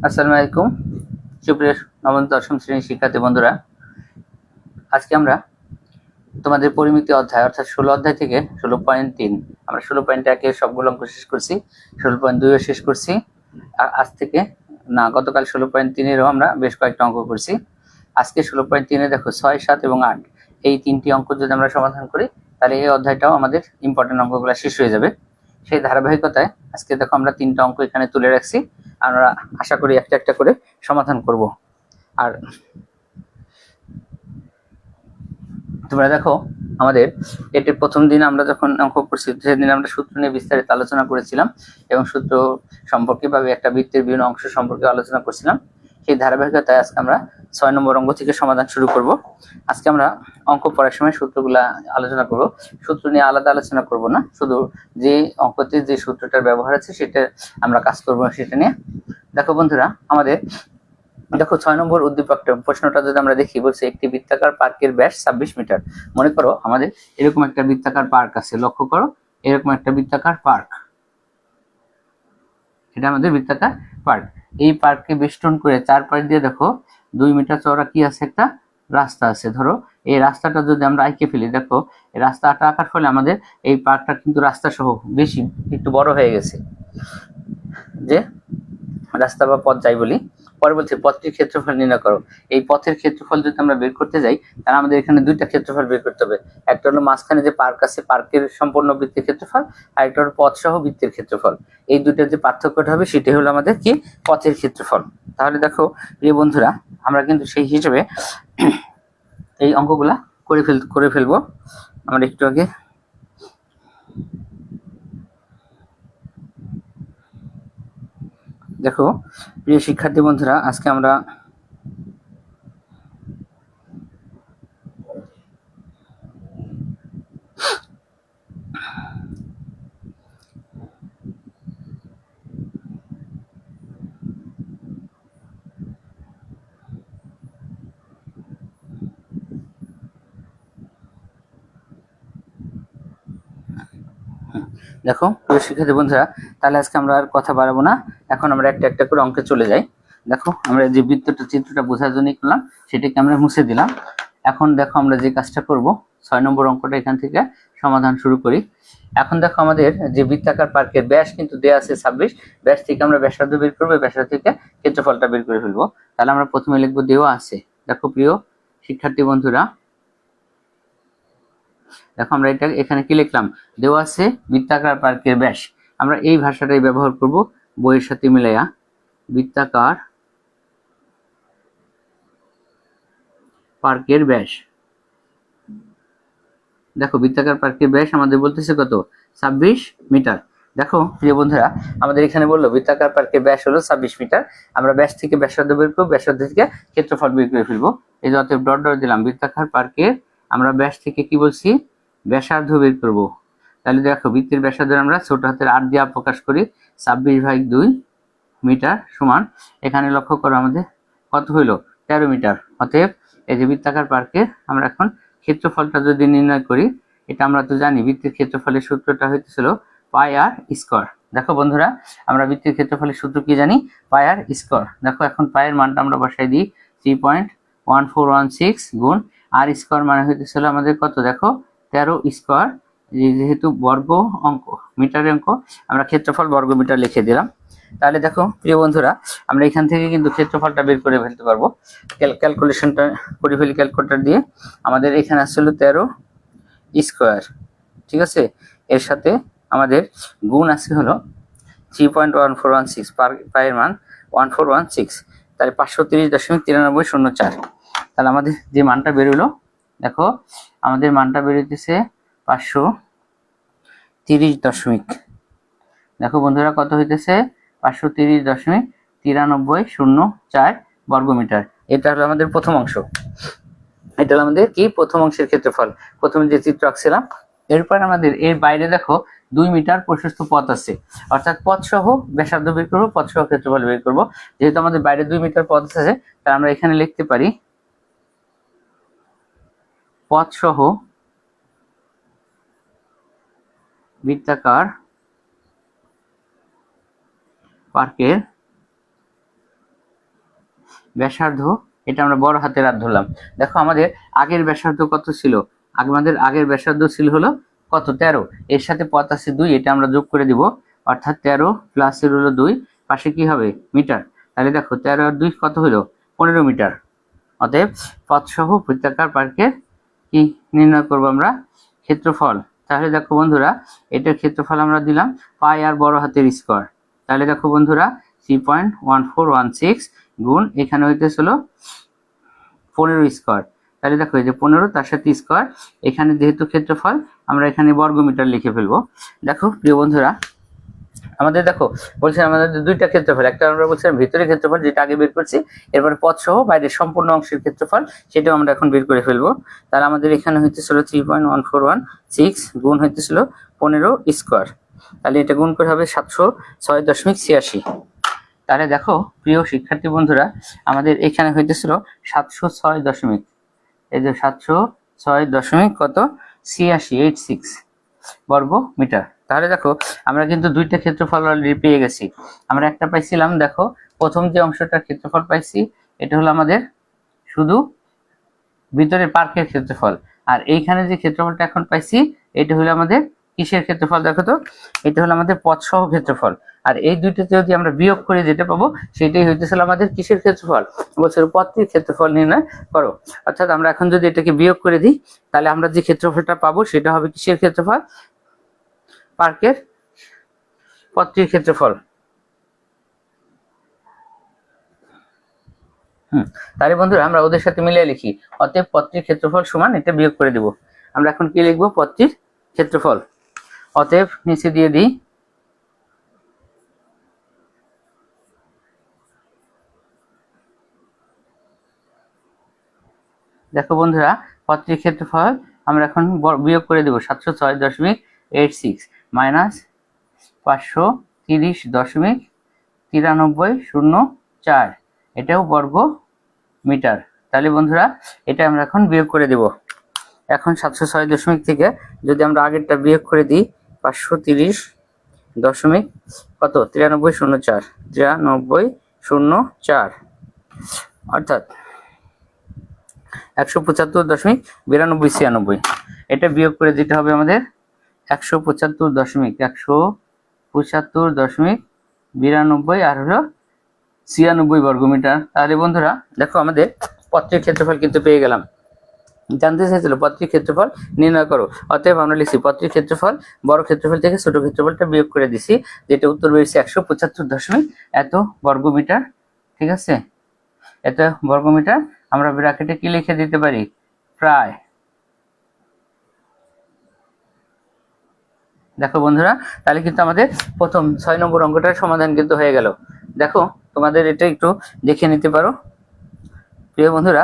আসসালামু আলাইকুম সুপ্রিয় নবম দশম শ্রেণীর শিক্ষার্থী বন্ধুরা, আজকে আমরা তোমাদের পরিমিতি অধ্যায় অর্থাৎ 16 অধ্যায় থেকে 16.3 আমরা 16.1 সবগুলো অঙ্ক শেষ করছি, 16.2 শেষ করছি। আর আজ থেকে না, গতকাল 16.3 আমরা বেশ কয়েকটা অঙ্ক করছি। আজকে 16.3 দেখো 6, 7 এবং 8 এই তিনটি অঙ্ক যদি আমরা সমাধান করি তাহলে এই অধ্যায়টাও আমাদের ইম্পর্টেন্ট অঙ্কগুলো শেষ হয়ে যাবে। সেই ধারাবাহিকতায় আজকে দেখো আমরা তিনটা অঙ্ক এখানে তুলে রাখছি, আমরা আশা করি একটা একটা করে সমাধান করব। আর তোমরা দেখো, আমাদের এটির প্রথম দিন আমরা যখন অঙ্ক করছি সেদিন আমরা সূত্র নিয়ে বিস্তারিত আলোচনা করেছিলাম এবং সূত্র সম্পর্কে বা একটা বৃত্তের বিভিন্ন অংশ সম্পর্কে আলোচনা করছিলাম। সেই ধারাবাহিকতায় আজকে আমরা 6 নম্বর অঙ্ক থেকে সমাধান শুরু করব। আজকে আমরা অঙ্ক পড়ার সময় সূত্রগুলা আলোচনা করব, সূত্র নিয়ে আলাদা আলোচনা করব না, শুধু যে অঙ্কতে যে সূত্রটার ব্যবহার আছে সেটা আমরা কাজ করব সেটা নিয়ে। দেখো বন্ধুরা, আমাদের দেখো 6 নম্বর উদ্দীপকটা প্রশ্নটা যদি আমরা দেখি, বলছে একটি বৃত্তাকার পার্কের ব্যাস 26 মিটার। মনে করো আমাদের এরকম একটা বৃত্তাকার পার্ক আছে, লক্ষ্য করো এরকম একটা বৃত্তাকার পার্ক, এটা আমাদের বৃত্তাকার পার্ক। এই পার্ককে বেষ্টন করে চারপাশ দিয়ে দেখো 2 মিটার চওড়া কি আছে, একটা রাস্তা আছে। ধরো এই রাস্তাটা যদি আমরা আঁকে ফেলি, দেখো এই রাস্তাটা আঁকার ফলে আমাদের এই পার্কটা কিন্তু রাস্তা সহ বেশি একটু বড় হয়ে গেছে, যে রাস্তা বা পথ যাই বলি। পরে বলছে পথটির ক্ষেত্রফল নির্ণয় করো। এই পথের ক্ষেত্রফল যদি আমরা বের করতে যাই তাহলে আমাদের এখানে দুইটা ক্ষেত্রফল বের করতে হবে। একটা হলো মাঝখানে যে পার্ক আছে পার্কের সম্পূর্ণ বৃত্তের ক্ষেত্রফল, আর একটা হলো পথ সহ বৃত্তের ক্ষেত্রফল। এই দুইটার যে পার্থক্যটা হবে সেটাই হলো আমাদের কি পথের ক্ষেত্রফল। তাহলে দেখো প্রিয় বন্ধুরা, আমরা কিন্তু সেই হিসেবে এই অঙ্কগুলা করে ফেলবো। আমরা একটু আগে দেখো প্রিয় শিক্ষার্থী বন্ধুরা, আজকে আমরা দেখো প্রিয় শিক্ষার্থী বন্ধুরা, তাহলে আজকে আমরা আর কথা বাড়াবো না, এখন আমরা একটা একটা করে অঙ্কে চলে যাই। দেখো আমরা যে চিত্রটা বোঝার জন্য করলাম সেটাকে আমরা মুছে দিলাম। এখন দেখো আমরা যে কাজটা করব, 6 নম্বর অঙ্কটা এখান থেকে সমাধান শুরু করি। এখন দেখো আমাদের যে বৃত্তাকার পার্কের ব্যাস কিন্তু দেয়া আছে 26, ব্যাস থেকে আমরা ব্যাসার্ধ বের করবো, ব্যাসার্ধ থেকে ক্ষেত্রফলটা বের করে ফেলবো। তাহলে আমরা প্রথমে লিখবো দেওয়া আছে। দেখো প্রিয় শিক্ষার্থী বন্ধুরা, দেখো আমরা এটা এখানে কি লিখলাম, দেওয়া আছে বৃত্তাকার পার্কের ব্যাস। আমরা এই ভাষাটাই ব্যবহার করব বইয়ের সাথে মিলাইয়া, বৃত্তাকার পার্কের ব্যাস। দেখো বৃত্তাকার পার্কের ব্যাস আমাদের বলতেছে কত, 26 মিটার। দেখো প্রিয় বন্ধুরা, আমাদের এখানে বললো বৃত্তাকার পার্কের ব্যাস হলো 26 মিটার। আমরা ব্যাস থেকে ব্যাসার্ধ বের করবো, ব্যাসার্ধ থেকে ক্ষেত্রফল বের করে ফেলবো। এই যে অতএব ডট ডট দিলাম, বৃত্তাকার পার্কের আমরা ব্যাস থেকে কি বলছি, ব্যাসার্ধ বের করব। তাহলে দেখো বৃত্তের ব্যাসার্ধ আমরা ছোট হাতের 8 দিয়ে প্রকাশ করি, 26/2 মিটার সমান, এখানে লক্ষ্য করো আমাদের কত হইলো, 13 মিটার। অতএব এই যে বৃত্তাকার পার্কের আমরা এখন ক্ষেত্রফলটা যদি নির্ণয় করি, এটা আমরা তো জানি বৃত্তের ক্ষেত্রফলের সূত্রটা হইতেছিল পাই আর স্কয়ার। দেখো বন্ধুরা, আমরা বৃত্তের ক্ষেত্রফলের সূত্র কি জানি, পাই আর স্কয়ার। দেখো এখন পায়ের মানটা আমরা বসাই দিই 3.1416 গুণ আর স্কয়ার মানে হইতেছিল আমাদের কত, দেখো 13 স্কয়ার। যেহেতু বর্গ অঙ্ক, মিটারের অঙ্ক, আমরা ক্ষেত্রফল বর্গ মিটার লিখে দিলাম। তাহলে দেখো প্রিয় বন্ধুরা, আমরা এখান থেকে কিন্তু ক্ষেত্রফলটা বের করে ফেলতে পারবো। ক্যালকুলেশনটা করে ফেলি ক্যালকুলেটর দিয়ে। আমাদের এখানে আসলে 13 স্কয়ার, ঠিক আছে, এর সাথে আমাদের গুণ আছে হলো 3.1416, পায়ের মান 1416, তাহলে 530.9304। তাহলে আমাদের যে মানটা বেরোলো, দেখো আমাদের মানটা বেরোতেছে 530 দেখো বন্ধুরা কত হইতেছে, 530.9304 বর্গমিটার। এটা হলো আমাদের প্রথম অংশ, এটা হলো আমাদের কি প্রথম অংশের ক্ষেত্রফল, প্রথমে যে চিত্র আঁকছিলাম। এরপর আমাদের এর বাইরে দেখো 2 মিটার প্রশস্ত পথ আছে, অর্থাৎ পথ সহ ব্যাসার্ধ বের করবো, পথ সহ ক্ষেত্রফল বের করবো। যেহেতু আমাদের বাইরে 2 মিটার পথ আছে, তাই আমরা এখানে লিখতে পারি পথ সহ বৃত্তাকার পার্কের ব্যাসার্ধ, এটা আমরা বড় হাতের আর ধরলাম। দেখো আমাদের আগের ব্যাসার্ধ কত ছিল, আমাদের আগের ব্যাসার্ধ ছিল হলো কত 13, এর সাথে পথ আছে 2, এটা আমরা যোগ করে দিব, অর্থাৎ 13 প্লাস এর হলো 2, পাশে কি হবে মিটার। তাহলে দেখো 13 আর 2 কত হলো 15 মিটার। অতএব পথ সহ বৃত্তাকার পার্কের কি নির্ণয় করব আমরা, ক্ষেত্রফল। তাহলে দেখো বন্ধুরা এটার ক্ষেত্রফল আমরা দিলাম পাই আর বড় হাতের স্কয়ার। তাহলে দেখো বন্ধুরা 3.1416 গুণ এখানে হইতেছিল 15 স্কয়ার। তাহলে দেখো এই যে 15 তার সাথে স্কয়ার, এখানে যেহেতু ক্ষেত্রফল আমরা এখানে বর্গমিটার লিখে ফেলবো। দেখো প্রিয় বন্ধুরা আমাদের দেখো বলছি আমাদের দুইটা ক্ষেত্রফল, একটা আমরা বলছিলাম ভিতরের ক্ষেত্রফল যেটা আগে বের করছি, এরপরে পথ সহ বাইরের সম্পূর্ণ অংশের ক্ষেত্রফল সেটাও আমরা এখন বের করে ফেলবো। তাহলে আমাদের এখানে হইতেছিল 3.1416 গুণ হইতেছিল 15 স্কয়ার। তাহলে এটা গুণ করে হবে 706.86। তাহলে দেখো প্রিয় শিক্ষার্থী বন্ধুরা আমাদের এখানে হইতেছিল 706 দশমিক, এই যে 706 দশমিক কত 86 বর্গ মিটার। তাহলে দেখো আমরা কিন্তু দুইটা ক্ষেত্রফল অলরেডি পেয়ে গেছি। আমরা একটা পাইছিলাম, দেখো প্রথম যে অংশটার ক্ষেত্রফল পাইছি এটা হলো আমাদের শুধু ভিতরের পার্কের ক্ষেত্রফল, আর এইখানে যে ক্ষেত্রফলটা এখন পাইছি এটা হলো আমাদের কিসের ক্ষেত্রফল, দেখো তো এটা হলো আমাদের পথ সহ ক্ষেত্রফল। আর এই দুইটাতে যদি আমরা বিয়োগ করে যেটা পাবো সেটাই হইতেছিল আমাদের কিসের ক্ষেত্রফল, বলছে পথটির ক্ষেত্রফল নির্ণয় করো। অর্থাৎ আমরা এখন যদি এটাকে বিয়োগ করে দিই তাহলে আমরা যে ক্ষেত্রফলটা পাবো সেটা হবে কিসের ক্ষেত্রফল, পার্কের পথটির ক্ষেত্রফল। তাহলে বন্ধুরা আমরা ওদের সাথে মিলিয়ে লিখি, অতএব পথটির ক্ষেত্রফল সমান এটা বিয়োগ করে দিব। আমরা এখন কি লিখবো, পথটির ক্ষেত্রফল। অতএব নিচে দিয়ে দিই দেখো বন্ধুরা পথটির ক্ষেত্রফল আমরা এখন বিয়োগ করে দেব 706.86 মাইনাস 530.9304, এটাও বর্গ মিটার। তাহলে বন্ধুরা এটা আমরা এখন বিয়োগ করে দেব। এখন 706 দশমিক থেকে যদি আমরা আগেরটা বিয়োগ করে দিই 530 দশমিক কত 9304, 9304 অর্থাৎ 175.9296, এটা বিয়োগ করে দিতে হবে আমাদের 175.92 আর হলো 96 বর্গমিটার। তাহলে বন্ধুরা দেখো আমাদের পথটির ক্ষেত্রফল কিন্তু পেয়ে গেলাম। জানতে চাইছিল পথটির ক্ষেত্রফল নির্ণয় করো, অতএব আমরা লিখছি পথটির ক্ষেত্রফল বড় ক্ষেত্রফল থেকে ছোট ক্ষেত্রফলটা বিয়োগ করে দিছি, যেটা উত্তর বেরিয়েছে 175 এত বর্গমিটার। ঠিক আছে, এত বর্গমিটার। আমরা ব্র্যাকেটে কি লিখে দিতে পারি, প্রায়। দেখো বন্ধুরা তাহলে কিন্তু আমাদের প্রথম 6 নম্বর অঙ্কটার সমাধান কিন্তু হয়ে গেল। দেখো তোমাদের এটা একটু দেখে নিতে পারো প্রিয় বন্ধুরা।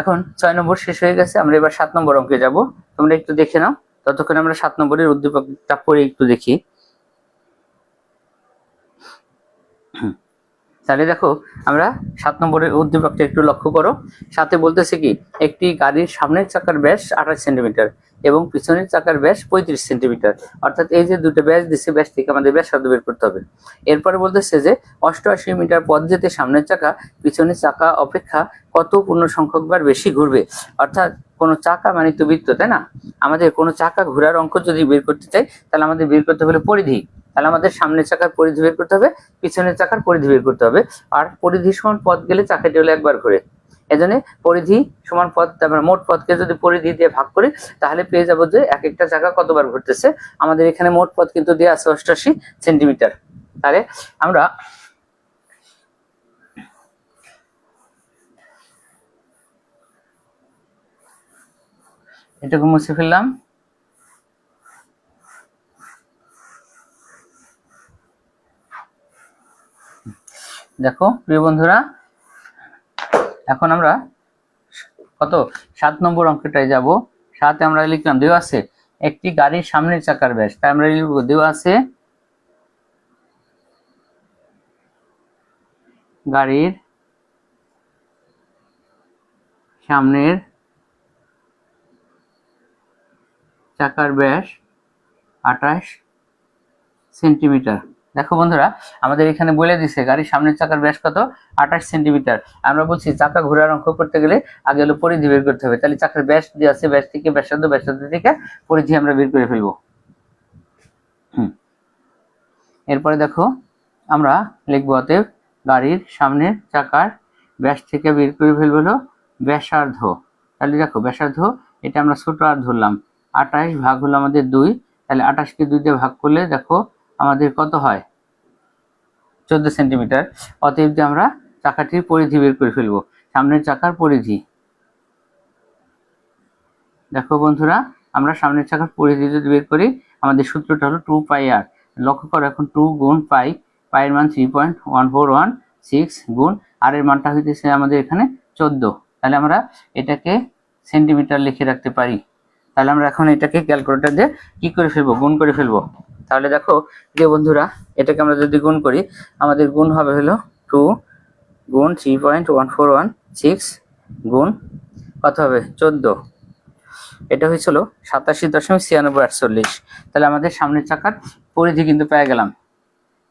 এখন 6 নম্বর শেষ হয়ে গেছে, আমরা এবার 7 নম্বর অঙ্কে যাব। তোমরা একটু দেখে নাও, ততক্ষণ আমরা 7 নম্বরের উদ্দীপকটা পড়ে একটু দেখি। তাহলে দেখো আমরা 7 নম্বরের উদ্দীপকটা একটু লক্ষ্য করো। সাথে বলতেছে কি, একটি গাড়ির সামনের চাকার ব্যাস 28 সেন্টিমিটার এবং পিছনের চাকার ব্যাস 35 সেন্টিমিটার। অর্থাৎ এই যে দুটো ব্যাস দিচ্ছে, ব্যাস থেকে আমাদের ব্যাসার্ধ বের করতে হবে। এরপরে বলতেছে যে 88 মিটার পথ যেতে সামনের চাকা পিছনের চাকা অপেক্ষা কত পূর্ণ সংখ্যক বার বেশি ঘুরবে। অর্থাৎ কোনো চাকা মানে তো বৃত্ত, তাই না? আমাদের কোনো চাকা ঘোরার অঙ্ক যদি বের করতে চাই তাহলে আমাদের বের করতে হবে পরিধি। তাহলে আমাদের সামনের চাকার পরিধি বের করতে হবে, পিছনের চাকার পরিধি বের করতে হবে। আর পরিধি সমান পথ গেলে চাকাটি হলো একবার ঘুরে, এজন্য পরিধি সমান পথ, তারপরে মোট পথকে যদি পরিধি দিয়ে ভাগ করি তাহলে পেয়ে যাবো যে এক একটা চাকা কতবার ঘুরতেছে। আমাদের এখানে মোট পথ কিন্তু দেওয়া আছে 88 সেন্টিমিটার। তাহলে আমরা এটাকে মুছে ফেললাম। দেখো প্রিয় বন্ধুরা এখন আমরা কত 7 নম্বর অঙ্কটায় যাব। 7 আমরা লিখলাম দেওয়া আছে একটি গাড়ির সামনের চাকার ব্যাস, তাই আমরা লিখব দেওয়া আছে গাড়ির সামনের চাকার ব্যাস 28 সেন্টিমিটার দেখো বন্ধুরা, আমাদের এখানে বলে দিছে গাড়ির সামনের চাকার ব্যাস কত, 28 সেন্টিমিটার। আমরা বলছি চাকা ঘোরার অঙ্ক করতে গেলে আগে হলো পরিধি বের করতে হবে। তাহলে চাকার ব্যাস দিয়ে আছে, ব্যাস থেকে ব্যাসার্ধ, ব্যাসার্ধ থেকে পরিধি আমরা বের করে ফেলবো। এরপরে দেখো আমরা লিখবো অতএব গাড়ির সামনের চাকার ব্যাস থেকে বের করে ফেলবো হলো ব্যাসার্ধ। তাহলে দেখো ব্যাসার্ধ এটা আমরা ছোট আর ধরলাম, 28 ভাগ হলো আমাদের 2, তাহলে 28কে 2 দিয়ে ভাগ করলে দেখো আমাদের কত হয়, 14 সেন্টিমিটার। অতএব দিয়ে আমরা চাকাটির পরিধি বের করে ফেলবো, সামনের চাকার পরিধি। দেখো বন্ধুরা, আমরা সামনের চাকার পরিধি যদি বের করি, আমাদের সূত্রটা হলো 2 পাই আর। লক্ষ্য করো এখন 2 গুণ পাই, পাইয়ের মান 3.1416 গুণ আর এর মানটা হইতেছে আমাদের এখানে 14। তাহলে আমরা এটাকে সেন্টিমিটার লিখে রাখতে পারি। তাহলে আমরা এখন এটাকে ক্যালকুলেটর দিয়ে কি করে ফেলবো, গুণ করে ফেলবো। তাহলে দেখো প্রিয় বন্ধুরা, এটাকে আমরা যদি গুণ করি, আমাদের গুণ হবে হলো 2 গুণ 3.1416 গুণ কত হবে 14, এটা হয়েছিল 87.9648। তাহলে আমাদের সামনের চাকার পরিধি কিন্তু পেয়ে গেলাম।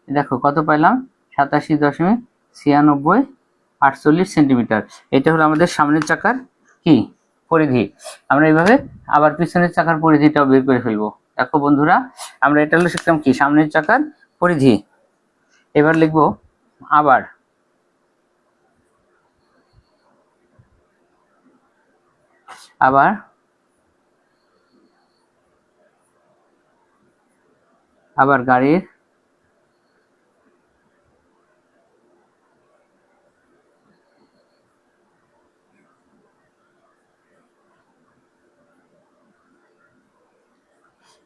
দেখো কত পাইলাম, 87.9648 সেন্টিমিটার। এটা হলো আমাদের সামনের চাকার কি পরিধি। আমরা এইভাবে আবার পিছনের চাকার পরিধিটাও বের করে ফেলবো। দেখো বন্ধুরা, আমরা এটা হলো শিখলাম কি সামনের চাকার পরিধি। এবার লিখবো আবার আবার আবার গাড়ির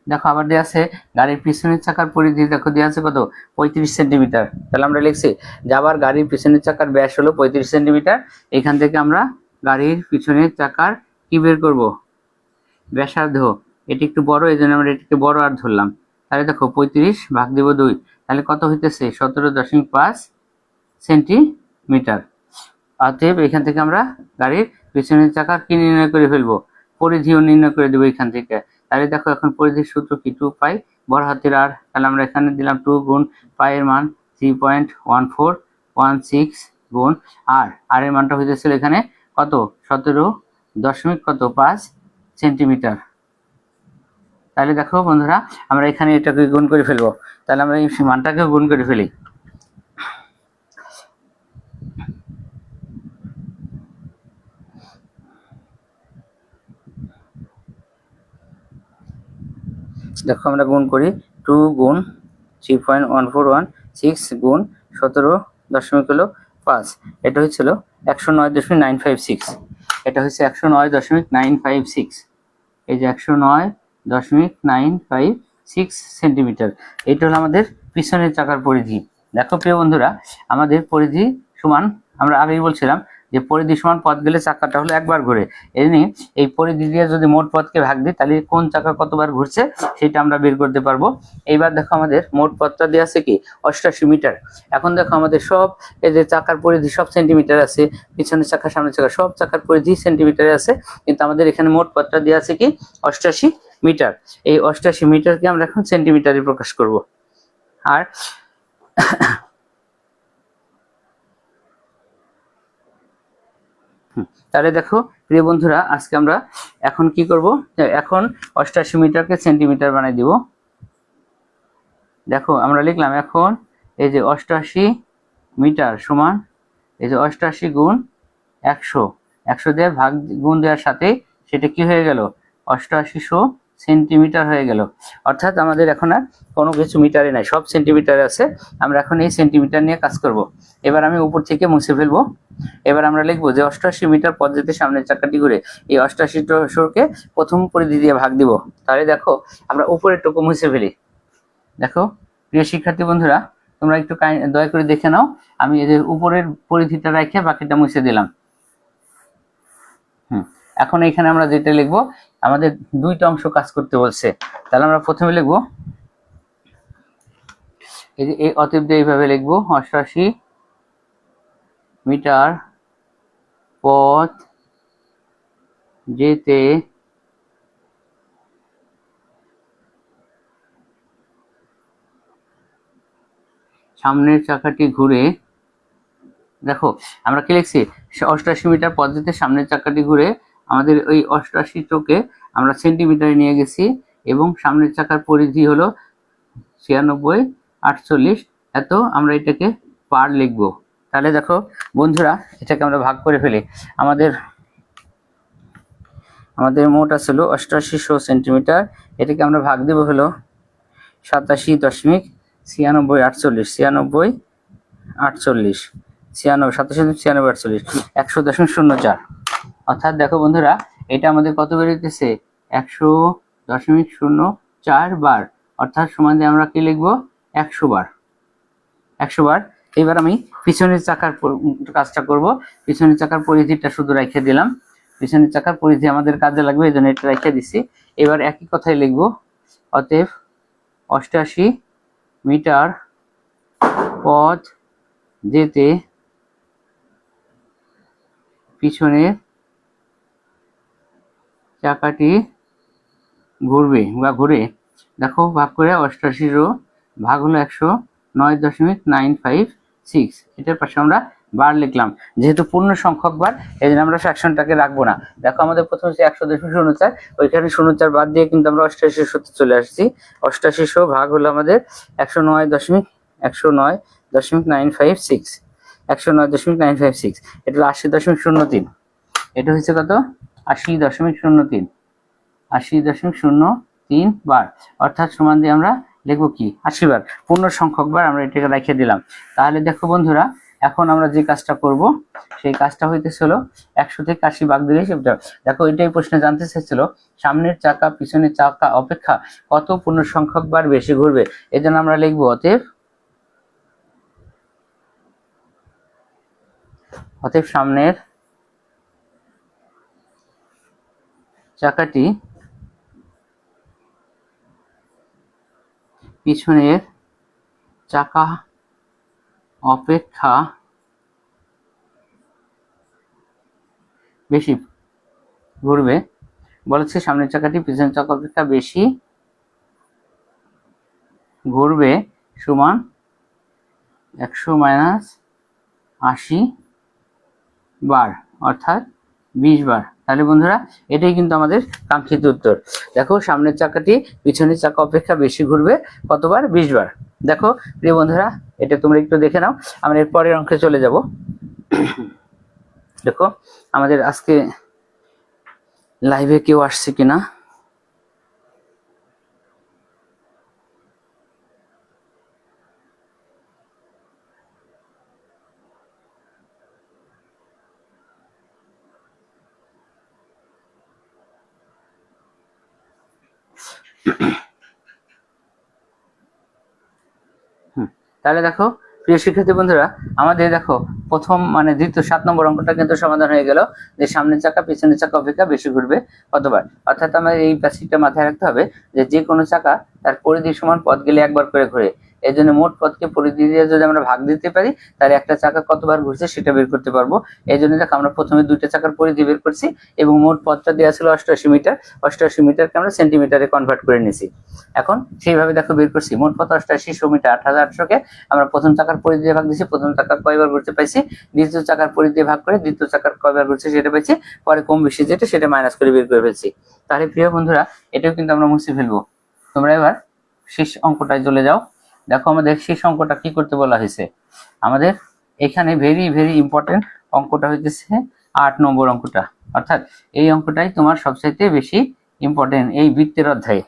দেখো আবার দেওয়া আছে গাড়ির পিছনের চাকার পরিধি, দেখো দেওয়া আছে কত 35 সেন্টিমিটার। তাহলে আমরা লিখছি যে আবার গাড়ির পিছনের চাকার ব্যাস হলো 35 সেন্টিমিটার। এখান থেকে আমরা গাড়ির পিছনের চাকার কি বের করব, ব্যাসার্ধ। এটি একটু বড়, এই জন্য আমরা এটিকে বড় আর ধরলাম। তাহলে দেখো 35 ভাগ দেব 2, তাহলে কত হইতেছে 17.5 সেন্টিমিটার। অতএব এখান থেকে আমরা গাড়ির পিছনের চাকার কি নির্ণয় করে ফেলবো, পরিধিও নির্ণয় করে দেবো এখান থেকে। তাহলে দেখো এখন পরিধির সূত্র কি, 2 পাই বড় হাতের আর, তাহলে আমরা এখানে দিলাম 2 গুণ পাই এর মান 3.1416 গুণ আর এর মানটা হইতেছিল এখানে কত 17.5 সেন্টিমিটার। তাহলে দেখো বন্ধুরা, আমরা এখানে এটাকে গুণ করে ফেলবো। তাহলে আমরা এই মানটাকে গুণ করে ফেলি। দেখো আমরা গুণ করি, 2 গুণ 3.1416 গুণ 17.5, এটা হয়েছিল 109.956। এটা হচ্ছে 109.956, এই যে 109.956 সেন্টিমিটার। এটা হলো আমাদের পিছনের চাকার পরিধি। দেখো প্রিয় বন্ধুরা, আমাদের পরিধি সমান, আমরা আগেই বলছিলাম যে পরিধি সমান পথ গেলে চাকাটা হলো একবার ঘুরে। এমনি এই পরিধি দিয়ে যদি মোট পথকে ভাগ দিই, তাহলে কোন চাকা কতবার ঘুরছে সেটা আমরা বের করতে পারবো। এইবার দেখো আমাদের মোট পথটা দেওয়া আছে কি 88 মিটার। এখন দেখো আমাদের সব এই যে চাকার পরিধি সব সেন্টিমিটার আছে, পিছনের চাকা সামনের চাকা সব চাকার পরিধি সেন্টিমিটারে আছে, কিন্তু আমাদের এখানে মোট পথটা দেওয়া আছে কি 88 মিটার। এই 88 মিটারকে আমরা এখন সেন্টিমিটারে প্রকাশ করব। আর তাহলে দেখো প্রিয় বন্ধুরা, আজকে আমরা এখন কি করব, এখন 88 মিটারকে সেন্টিমিটার বানাই দিব। দেখো আমরা লিখলাম এখন এই যে 88 মিটার সমান এই যে 88 গুণ 100, 100 দিয়ে ভাগ গুণ দেওয়ার সাথে সেটা কি হয়ে গেল 8800 সেন্টিমিটার হয়ে গেল। অর্থাৎ আমাদের এখন আর কোনো কিছু মিটারে নাই, সব সেন্টিমিটারে আছে। আমরা এখন এই সেন্টিমিটার নিয়ে কাজ করব। এবার আমি উপর থেকে মুছে ফেলবো। এবার আমরা লিখবো যে 88 মিটার পথ যেতে সামনের চাকাটি ঘুরে, এই 88কে প্রথম পরিধি দিয়ে ভাগ দিব। তাহলে দেখো আমরা উপরের টুকু মুছে ফেলি। দেখো প্রিয় শিক্ষার্থী বন্ধুরা, তোমরা একটু দয়া করে দেখে নাও, আমি এদের উপরের পরিধিটা রেখে বাকিটা মুছে দিলাম। এখন এখানে আমরা যেটা লিখবো, আমাদের দুইটা অংশ কাজ করতে বলছে। তাহলে আমরা প্রথমে লিখবো এই যে এই অতএব এইভাবে লিখবো 88 মিটার পথ যেতে সামনের চাকাটি ঘুরে, দেখো আমরা কি লিখছি, 88 মিটার পদ্ধতিতে সামনের চাকাটি ঘুরে আমাদের ওই 88 আমরা সেন্টিমিটারে নিয়ে গেছি, এবং সামনের চাকার পরিধি হলো 96, 48, এত আমরা এটাকে পার লিখবো। তাহলে দেখো বন্ধুরা, এটাকে আমরা ভাগ করে ফেলি। আমাদের মোট আসলো 8800 সেন্টিমিটার, এটাকে আমরা ভাগ দেব হলো 87.96, 96, 88, 100.04, অর্থাৎ দেখো বন্ধুরা, এটা আমাদের কত বেরোতেছে, 100.04 বার, অর্থাৎ সমান দিয়ে আমরা কি লিখবো, 100 বার। 100 বার। এবার আমি পিছনের চাকার কাজটা করব। পিছনের চাকার পরিধিটা শুধু রেখে দিলাম, পিছনের চাকার পরিধি আমাদের কাজে লাগবে, এই জন্য এটা রেখে দিচ্ছি। এবার একই কথাই লিখবো, অতএব 88 মিটার পথ যেতে পিছনের চাকাটি ঘুরবে বা ঘুরে, দেখো ভাগ করে 88 ভাগ হলো 109.956, এটার পাশে আমরা বার লিখলাম। যেহেতু পূর্ণ সংখ্যক বার, এই জন্য আমরা ফ্র্যাকশনটাকে রাখবো না। দেখো আমাদের প্রথম হচ্ছে 100.04, ওইখানে 04 বাদ দিয়ে কিন্তু আমরা 88 চলে আসছি। 88 ভাগ হলো আমাদের 109.956, 109.956, এটা হলো 80.03, এটা হচ্ছে কত, 80.03, 80.03 বার, অর্থাৎ সমান দিয়ে আমরা লিখবো কি, 80 বার। পূর্ণ সংখ্যক বার আমরা এটাকে রেখে দিলাম। তাহলে দেখো বন্ধুরা, এখন আমরা যে কাজটা করব, সেই কাজটা হইতেছে হলো 100 থেকে 80 ভাগ দিলে সেটা। দেখো এটাই প্রশ্নে জানতে চাইছিল, সামনের চাকা পিছনের চাকা অপেক্ষা কত পূর্ণ সংখ্যক বার বেশি ঘুরবে। এই জন্য আমরা লিখবো, অতএব সামনের চাকাটি পিছনের চাকা অপেক্ষা বেশি ঘুরবে। বলেছে সামনের চাকাটি পিছনের চাকা অপেক্ষা বেশি ঘুরবে, সমান 100 - 80 বার, অর্থাৎ 20 বার। তাহলে বন্ধুরা, এটাই কিন্তু আমাদের কাঙ্ক্ষিত উত্তর। দেখো সামনের চাকাটি পিছনের চাকা অপেক্ষা বেশি ঘুরবে কতবার, 20 বার। দেখো প্রিয় বন্ধুরা, এটা তোমরা একটু দেখে নাও। আমরা এর পরের অঙ্কে চলে যাব। দেখো আমাদের আজকে লাইভে কেউ আসছে কিনা। তাহলে দেখো প্রিয় শিক্ষার্থী বন্ধুরা, আমাদের দেখো প্রথম দ্বিতীয় 7 নম্বর অঙ্কটা কিন্তু সমাধান হয়ে গেল, যে সামনের চাকা পিছনের চাকা অপেক্ষা বেশি ঘুরবে কতবার। অর্থাৎ আমাদের এই প্যাসিভটা মাথায় রাখতে হবে, যে কোনো চাকা তার পরিধি সমান পথ গেলে একবার করে ঘুরে। এই জন্য মোট পথকে পরিধি দিয়ে যদি আমরা ভাগ দিতে পারি, তাহলে একটা চাকা কতবার ঘুরছে সেটা বের করতে পারবো। এই জন্য দেখো আমরা প্রথমে দুইটা চাকার পরিধি বের করছি, এবং মোট পথটা দেওয়া ছিল 88 মিটার। 88 মিটারকে আমরা সেন্টিমিটারে কনভার্ট করে নিয়েছি। এখন সেইভাবে দেখো বের করছি, মোট পথ 88 মিটার, 8800কে আমরা প্রথম চাকার পরিধি দিয়ে ভাগ দিয়েছি, প্রথম চাকা কয়বার ঘুরতে পাইছি, দ্বিতীয় চাকার পরিধি দিয়ে ভাগ করে দ্বিতীয় চাকার কয়বার ঘুরছে সেটা পাইছি, পরে কম বেশি যেটা সেটা মাইনাস করে বের করে ফেলছি। তাহলে প্রিয় বন্ধুরা, এটাও কিন্তু আমরা মুছে ফেলবো। তোমরা এবার শেষ অঙ্কটায় চলে যাও। দেখো আমাদের শেষ অঙ্কটা কি করতে বলা হয়েছে, আমাদের এখানে ভেরি ভেরি ইম্পর্টেন্ট অঙ্কটা হইতেছে 8 নম্বর অঙ্কটা। অর্থাৎ এই অঙ্কটাই তোমার সবচাইতে বেশি ইম্পর্টেন্ট এই বৃত্তের অধ্যায়ে।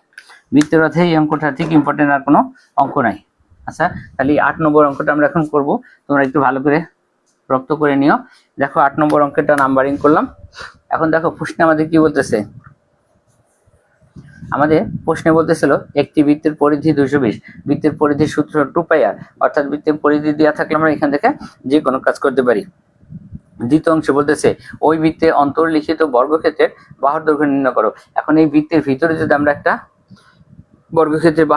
বৃত্তের অধ্যায়ে এই অঙ্কটা ঠিক ইম্পর্টেন্ট আর কোনো অঙ্ক নাই। আচ্ছা, তাহলে 8 নম্বর অঙ্কটা আমরা এখন করব, তোমরা একটু ভালো করে রপ্ত করে নিও। দেখো 8 নম্বর অঙ্কটা নাম্বারিং করলাম। এখন দেখো প্রশ্নে আমাদের কি বলতেছে, আমাদের প্রশ্নে বলতেছিল একটি বৃত্তের পরিধি 220, বৃত্তের পরিধির সূত্র 2πr, অর্থাৎ বৃত্তের পরিধি দেওয়া থাকলে আমরা এখান থেকে যে কোনো কাজ করতে পারি। দ্বিতীয় অংশে বলতেছে ওই বৃত্তে অন্তর্লিখিত বর্গক্ষেত্রের বাহুর দৈর্ঘ্য নির্ণয় করো। এখন এই বৃত্তের ভিতরে যদি আমরা একটা বর্গক্ষেত্রের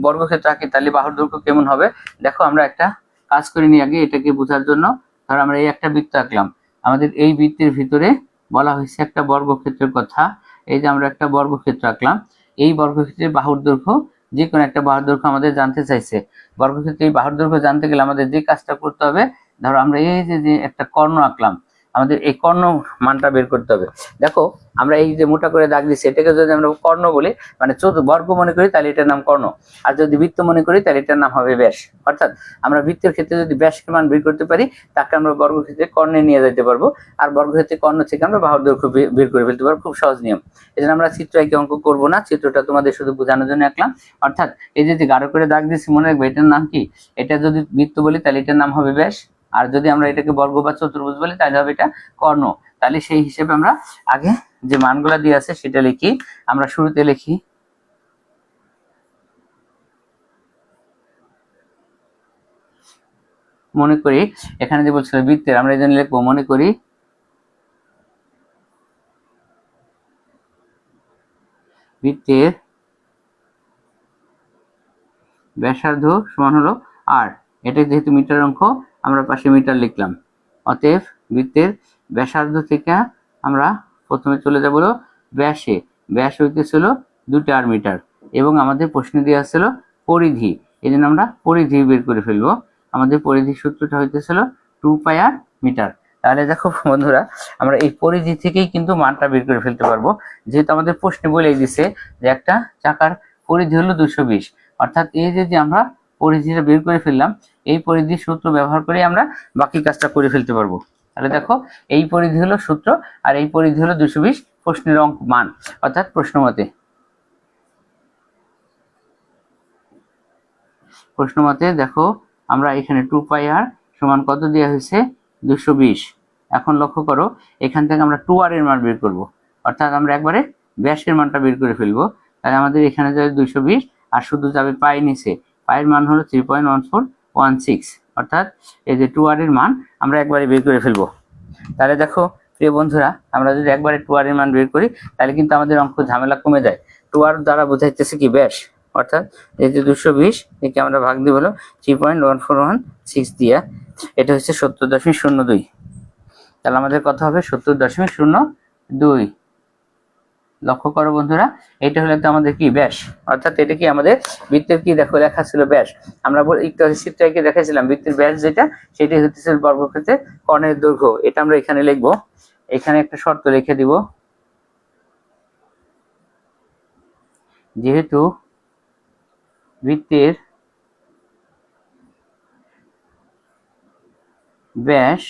বর্গক্ষেত্র আঁকি, তাহলে বাহুর দৈর্ঘ্য কেমন হবে। দেখো আমরা একটা কাজ করে নিই আগে এটাকে বোঝার জন্য। ধর আমরা এই একটা বৃত্ত আঁকলাম, আমাদের এই বৃত্তের ভিতরে বলা হয়েছে একটা বর্গক্ষেত্রের কথা। এই যে আমরা একটা বর্গক্ষেত্র আঁকলাম, এই বর্গক্ষেত্রের বাহুর দৈর্ঘ্য যে কোনো একটা বাহুর দৈর্ঘ্য আমাদের জানতে চাইছে। বর্গক্ষেত্রে এই বাহুর দৈর্ঘ্য জানতে গেলে আমাদের যে কাজটা করতে হবে, ধরো আমরা এই যে একটা কর্ণ আঁকলাম, আমাদের এই কর্ণ মানটা বের করতে হবে। দেখো আমরা এই যে মোটা করে দাগ দিচ্ছি, এটাকে যদি আমরা কর্ণ বলি, মানে বর্গ মনে করি, তাহলে এটার নাম কর্ণ। আর যদি বৃত্ত মনে করি, তাহলে এটার নাম হবে ব্যাস। অর্থাৎ আমরা বৃত্তের ক্ষেত্রে যদি ব্যাসের মান বের করতে পারি, তাকে আমরা বর্গক্ষেত্রে কর্ণে নিয়ে যেতে পারবো। আর বর্গক্ষেত্রে কর্ণ থেকে আমরা বাহুর দৈর্ঘ্য বের করে ফেলতে পারবো। খুব সহজ নিয়ম। এই জন্য আমরা চিত্র এঁকে অঙ্ক করবো না, চিত্রটা তোমাদের শুধু বোঝানোর জন্য আঁকলাম। অর্থাৎ এই যে গাঢ় করে দাগ দিচ্ছি, মনে রাখবে এটার নাম কি। এটা যদি বৃত্ত বলি, তাহলে এটার নাম হবে ব্যাস। আর যদি আমরা এটাকে বর্গ বা চতুর্ভুজ বলি, তাহলে হবে এটা কর্ণ। তাহলে সেই হিসেবে আমরা আগে যে মানগুলা দিয়ে আছে সেটা লিখি। আমরা শুরুতে লিখি মনে করি, এখানে যে বলছিল বৃত্তের, আমরা এই জন্য লিখবো মনে করি বৃত্তের ব্যাসার্ধ সমান হলো আর। এটা যেহেতু মিটার অঙ্ক, আমরা পাশে মিটার লিখলাম। অতএব বৃত্তের ব্যাসার্ধ থেকে আমরা প্রথমে চলে যাব ব্যাসে। ব্যাস হইতেছিল 2 মিটার এবং আমাদের প্রশ্নে দেওয়া ছিল পরিধি। এই জন্য আমরা পরিধি বের করে ফেলবো। আমাদের পরিধি সূত্রটা হইতেছিল 2πr মিটার। তাহলে দেখো বন্ধুরা, আমরা এই পরিধি থেকেই কিন্তু মানটা বের করে ফেলতে পারবো। যেহেতু আমাদের প্রশ্নে বলেই দিছে যে একটা চাকার পরিধি হলো 220। অর্থাৎ এই যে আমরা পরিধিটা বের করে ফেললাম, এই পরিধির সূত্র ব্যবহার করে আমরা বাকি কাজটা করে ফেলতে পারবো। তাহলে দেখো এই পরিধি হলো সূত্র, আর এই পরিধি হলো 220 প্রশ্নের অঙ্ক মান, অর্থাৎ প্রশ্ন মতে দেখো আমরা এখানে 2πr সমান কত দেওয়া হয়েছে, 220। এখন লক্ষ্য করো, এখান থেকে আমরা 2r এর মান বের করব। অর্থাৎ আমরা একবারে ব্যাসের মানটা বের করে ফেলবো। তাহলে আমাদের এখানে যাবে 220, আর শুধু যাবে পাই নিচে। পায়ের মান হলো 3.1416। অর্থাৎ এই যে 2r এর মান আমরা একবারে বের করে ফেলবো। তাহলে দেখো প্রিয় বন্ধুরা, আমরা যদি একবারে 2r এর মান বের করি, তাহলে কিন্তু আমাদের অঙ্ক ঝামেলা কমে যায়। 2r দ্বারা বোঝাইতেছে কি ব্যাস। অর্থাৎ এই যে 220 একে আমরা ভাগ দিব হলো 3.1416 দিয়া, এটা হচ্ছে 70.02। তাহলে আমাদের কত হবে, 70.02। লক্ষ্য করো বন্ধুরা, এটা হলো তো আমাদের কি ব্যাস। অর্থাৎ এটা কি আমাদের বৃত্তের কি, দেখো লেখা ছিল ব্যাস। আমরা একটু চিত্রকে দেখাইছিলাম বৃত্তের ব্যাস যেটা, সেটাই হচ্ছে বর্গক্ষেত্রের কর্ণের দৈর্ঘ্য। এটা আমরা এখানে লিখবো। এখানে একটা শর্ত লিখে দিব, যেহেতু বৃত্তের ব্যাস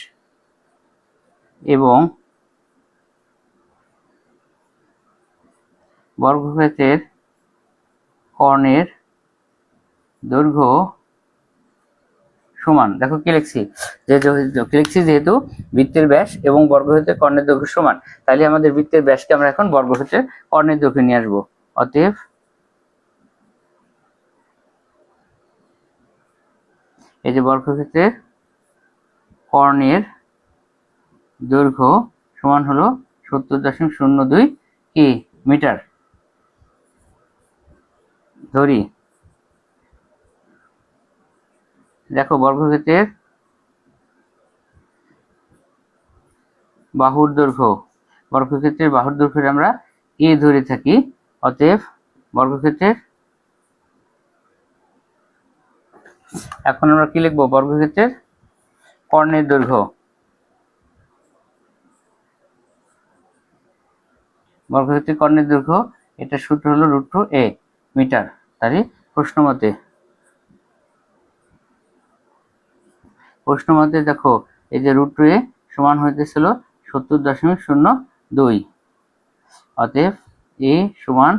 এবং বর্গক্ষেত্রের কর্ণের দৈর্ঘ্য সমান। দেখো কি লিখছি, যেহেতু বৃত্তের ব্যাস এবং বর্গক্ষেত্রের কর্ণের দৈর্ঘ্য সমান, তাহলে আমাদের বৃত্তের ব্যাসকে আমরা এখন বর্গক্ষেত্রের কর্ণের দৈর্ঘ্য নিয়ে আসবো। অতএব এই যে বর্গক্ষেত্রের কর্ণের দৈর্ঘ্য সমান হলো 70.02 কি মিটার। ধরি দেখো বর্গক্ষেত্রের বাহুর দৈর্ঘ্য, বর্গক্ষেত্রের বাহুর দৈর্ঘ্য আমরা এ ধরে থাকি। অতএব বর্গক্ষেত্রের, এখন আমরা কি লিখবো, বর্গক্ষেত্রের কর্ণের দৈর্ঘ্য। বর্গক্ষেত্রের কর্ণের দৈর্ঘ্য, এটা সূত্র হলো √2a মিটার। তাই প্রশ্ন মতে দেখো এই যে √2a সমান হইতেছিল 70.02। অতএব এ সমান,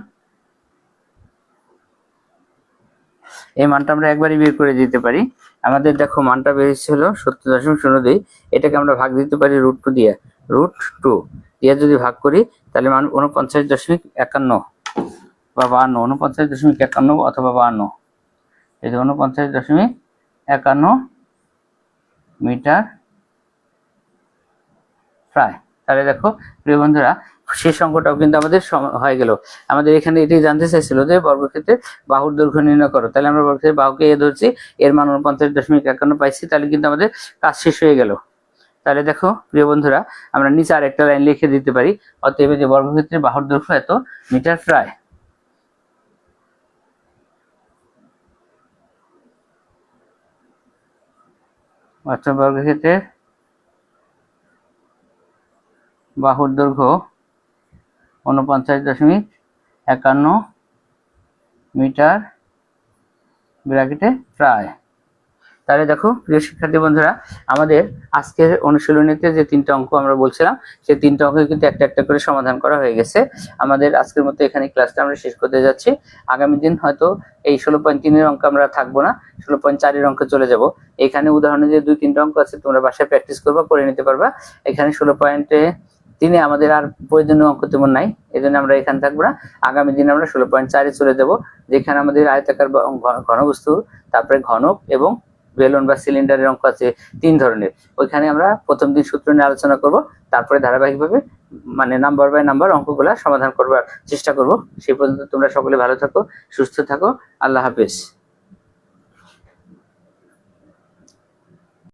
এই মানটা আমরা একবারই বের করে দিতে পারি। আমাদের দেখো মানটা বেরিয়েছিল 70.02। এটাকে আমরা ভাগ দিতে পারি √2 দিয়ে। √2 দিয়ে যদি ভাগ করি, তাহলে মান 49.51 বা 52, 49.51 অথবা 52। এই যে 49.51 মিটার প্রায়। তাহলে দেখো প্রিয় বন্ধুরা, শেষ অঙ্কটাও কিন্তু আমাদের হয়ে গেল। আমাদের এখানে এটি জানতে চাইছিল যে বর্গক্ষেত্রের বাহুর দৈর্ঘ্য নির্ণয় করো। তাহলে আমরা বর্গক্ষেত্রের বাহুকে এ ধরছি, এর মান 49.51 পাইছি। তাহলে কিন্তু আমাদের কাজ শেষ হয়ে গেল। তাহলে দেখো প্রিয় বন্ধুরা, আমরা নিচে আর একটা লাইন লিখে দিতে পারি। অতএব যে বর্গক্ষেত্রের বাহুর দৈর্ঘ্য এত মিটার প্রায়। বাচ্চা বর্গক্ষেত্রের বাহুর দৈর্ঘ্য 49.51 মিটার ব্র্যাকেটে প্রায়। তাহলে দেখো প্রিয় শিক্ষার্থী বন্ধুরা, আমাদের আজকের অনুশীলনীতে যে 3টা অঙ্ক আমরা বলছিলাম সেই 3টা অঙ্ক কিন্তু একটা একটা করে সমাধান করা হয়ে গেছে। আমাদের আজকের মতো এখানে ক্লাসটা আমরা শেষ করতে যাচ্ছি। আগামী দিন হয়তো এই 16.3 এর অঙ্ক আমরা থাকবো না, 16.4 এর অঙ্ক চলে যাব। এখানে উদাহরণে যে 2-3টা অঙ্ক আছে তোমরা বাসায় প্র্যাকটিস করবা, করে নিতে পারবা। এখানে 16.3 আমাদের আর প্রয়োজনীয় অঙ্ক তেমন নাই, এই জন্য আমরা এখানে থাকবো না। আগামী দিন আমরা 16.4 চলে যাব, যেখানে আমাদের আয়তাকার বা ঘনবস্তু, তারপরে ঘনক এবং বেলুন বা সিলিন্ডারের অঙ্ক আছে 3 ধরনের। ওইখানে আমরা প্রথম দিন সূত্র নিয়ে আলোচনা করব, তারপরে ধারাবাহিকভাবে মানে নাম্বার বাই নাম্বার অঙ্কগুলা সমাধান করবার চেষ্টা করব। সেই পর্যন্ত তোমরা সকলে ভালো থাকো, সুস্থ থাকো। আল্লাহ হাফেজ।